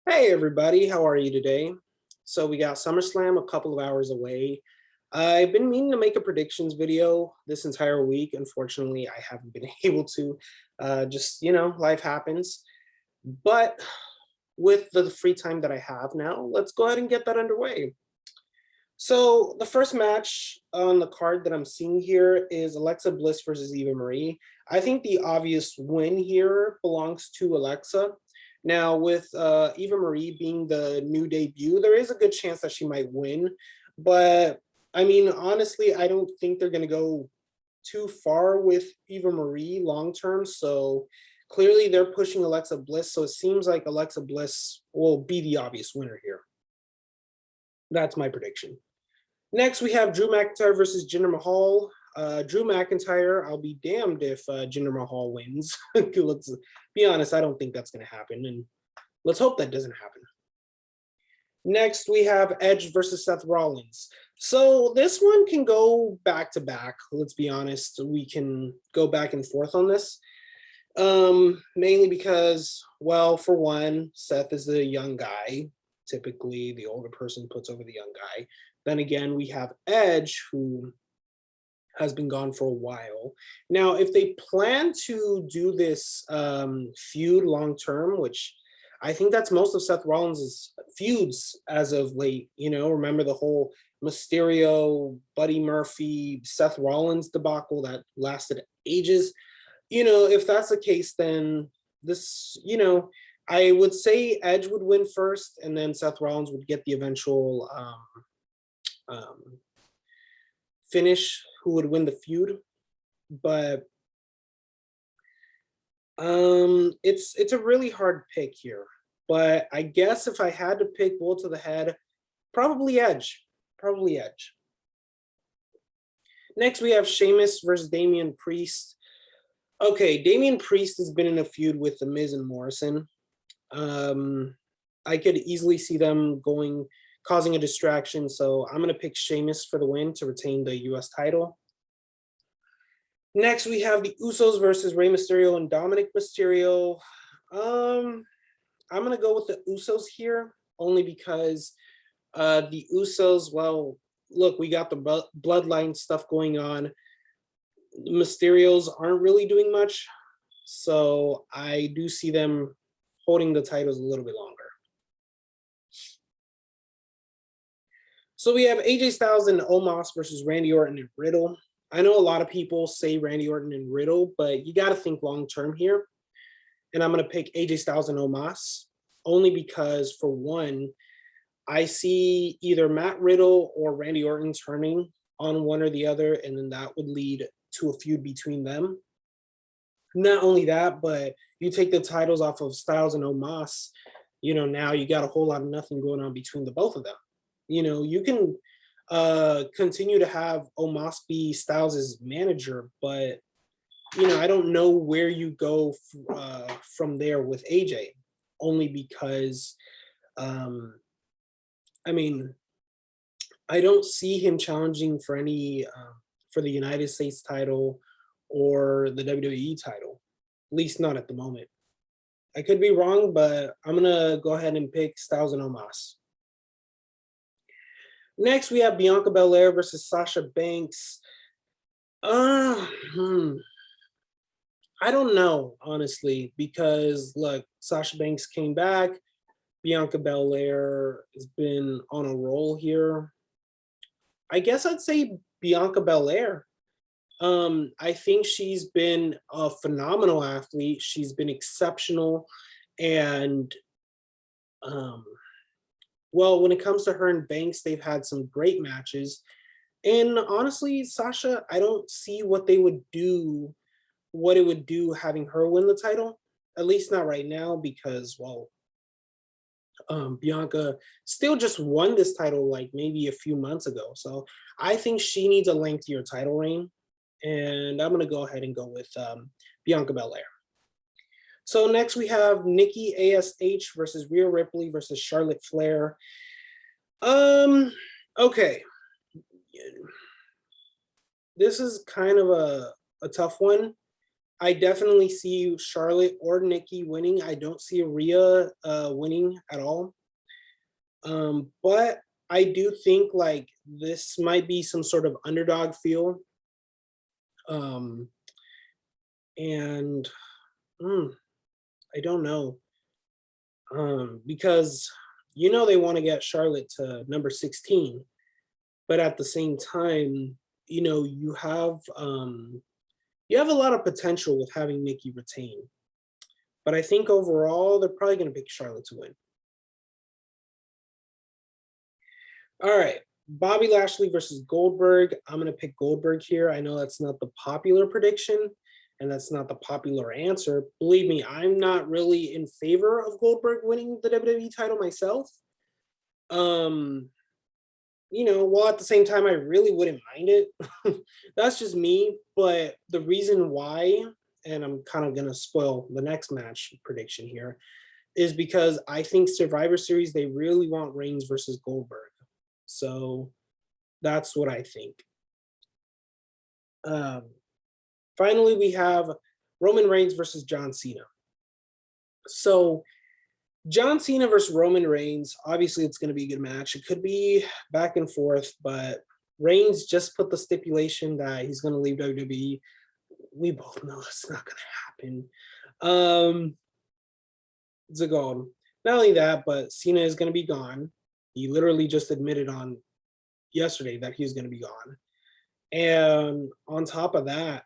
Hey everybody, how are you today? So we got SummerSlam a couple of hours away. I've been meaning to make a predictions video this entire week. Unfortunately, I haven't been able to. Life happens. But with the free time that I have now, let's go ahead and get that underway. So the first match on the card that I'm seeing here is Alexa Bliss versus Eva Marie. I think the obvious win here belongs to Alexa. Now, with Eva Marie being the new debut, there is a good chance that she might win. But I mean, honestly, I don't think they're going to go too far with Eva Marie long term. So clearly they're pushing Alexa Bliss. So it seems like Alexa Bliss will be the obvious winner here. That's my prediction. Next, we have Drew McIntyre versus Jinder Mahal. Drew McIntyre, I'll be damned if Jinder Mahal wins. Let's be honest, I don't think that's going to happen, and let's hope that doesn't happen. Next, we have Edge versus Seth Rollins. So this one can go back to back. Let's be honest, we can go back and forth on this. Mainly because, well, for one, Seth is the young guy. Typically, the older person puts over the young guy. Then again, we have Edge, who has been gone for a while. Now, if they plan to do this feud long term, which I think that's most of Seth Rollins' feuds as of late, remember the whole Mysterio, Buddy Murphy, Seth Rollins debacle that lasted ages. If that's the case, then this, I would say Edge would win first, and then Seth Rollins would get the eventual finish, who would win the feud. But it's a really hard pick here. But I guess if I had to pick bull to the head, probably Edge. Probably Edge. Next, we have Sheamus versus Damien Priest. Okay, Damien Priest has been in a feud with The Miz and Morrison. I could easily see them causing a distraction, so I'm going to pick Sheamus for the win to retain the U.S. title. Next, we have the Usos versus Rey Mysterio and Dominic Mysterio. I'm going to go with the Usos here, only because the Usos, well, look, we got the bloodline stuff going on. The Mysterios aren't really doing much, so I do see them holding the titles a little bit longer. So we have AJ Styles and Omos versus Randy Orton and Riddle. I know a lot of people say Randy Orton and Riddle, but you got to think long term here. And I'm going to pick AJ Styles and Omos, only because, for one, I see either Matt Riddle or Randy Orton turning on one or the other, and then that would lead to a feud between them. Not only that, but you take the titles off of Styles and Omos, now you got a whole lot of nothing going on between the both of them. You can continue to have Omos be Styles' manager, but I don't know where you go from there with AJ, only because I don't see him challenging for any for the United States title or the WWE title, at least not at the moment. I could be wrong, but I'm gonna go ahead and pick Styles and Omos. Next, we have Bianca Belair versus Sasha Banks. I don't know, honestly, because look, Sasha Banks came back. Bianca Belair has been on a roll here. I guess I'd say Bianca Belair. I think she's been a phenomenal athlete. She's been exceptional. And well, when it comes to her and Banks, they've had some great matches. And honestly, Sasha, I don't see what it would do having her win the title. At least not right now, because, well, Bianca still just won this title like maybe a few months ago. So I think she needs a lengthier title reign. And I'm going to go ahead and go with Bianca Belair. So next we have Nikki ASH versus Rhea Ripley versus Charlotte Flair. Okay. This is kind of a tough one, I definitely see Charlotte or Nikki winning. I don't see Rhea winning at all. But I do think like this might be some sort of underdog feel. Um, and I don't know. Because they want to get Charlotte to number 16, but at the same time, you have a lot of potential with having Nikki retain. But I think overall they're probably going to pick Charlotte to win. All right, Bobby Lashley versus Goldberg. I'm going to pick Goldberg here. I know that's not the popular prediction, and that's not the popular answer. Believe me, I'm not really in favor of Goldberg winning the WWE title myself. While at the same time, I really wouldn't mind it. That's just me. But the reason why, and I'm kind of going to spoil the next match prediction here, is because I think Survivor Series, they really want Reigns versus Goldberg. So that's what I think. Finally, we have Roman Reigns versus John Cena. So John Cena versus Roman Reigns, obviously it's going to be a good match. It could be back and forth, but Reigns just put the stipulation that he's going to leave WWE. We both know that's not going to happen. It's a goal. Not only that, but Cena is going to be gone. He literally just admitted on yesterday that he's going to be gone. And on top of that,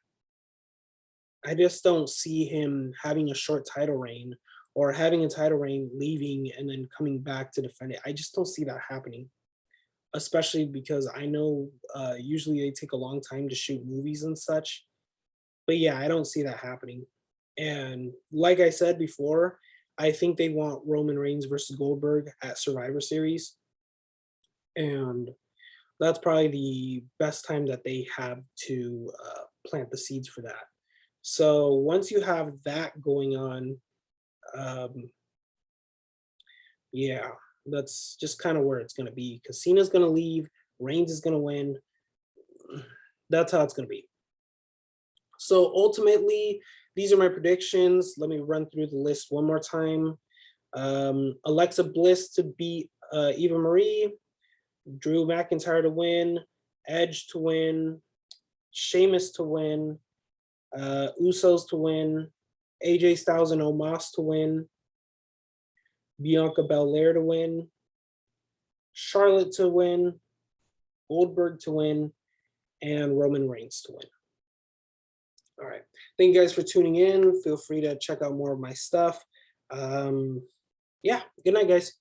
I just don't see him having a short title reign or having a title reign, leaving and then coming back to defend it. I just don't see that happening, especially because I know usually they take a long time to shoot movies and such. But yeah, I don't see that happening. And like I said before, I think they want Roman Reigns versus Goldberg at Survivor Series. And that's probably the best time that they have to plant the seeds for that. So once you have that going on, yeah, that's just kind of where it's going to be, because Cena's going to leave, Reigns is going to win. That's how it's going to be. So ultimately, these are my predictions. Let me run through the list one more time. Alexa Bliss to beat Eva Marie, Drew McIntyre to win, Edge to win, Sheamus to win, Usos to win, AJ Styles and Omos to win, Bianca Belair to win, Charlotte to win, Goldberg to win, and Roman Reigns to win. All right. Thank you guys for tuning in. Feel free to check out more of my stuff. Yeah. Good night, guys.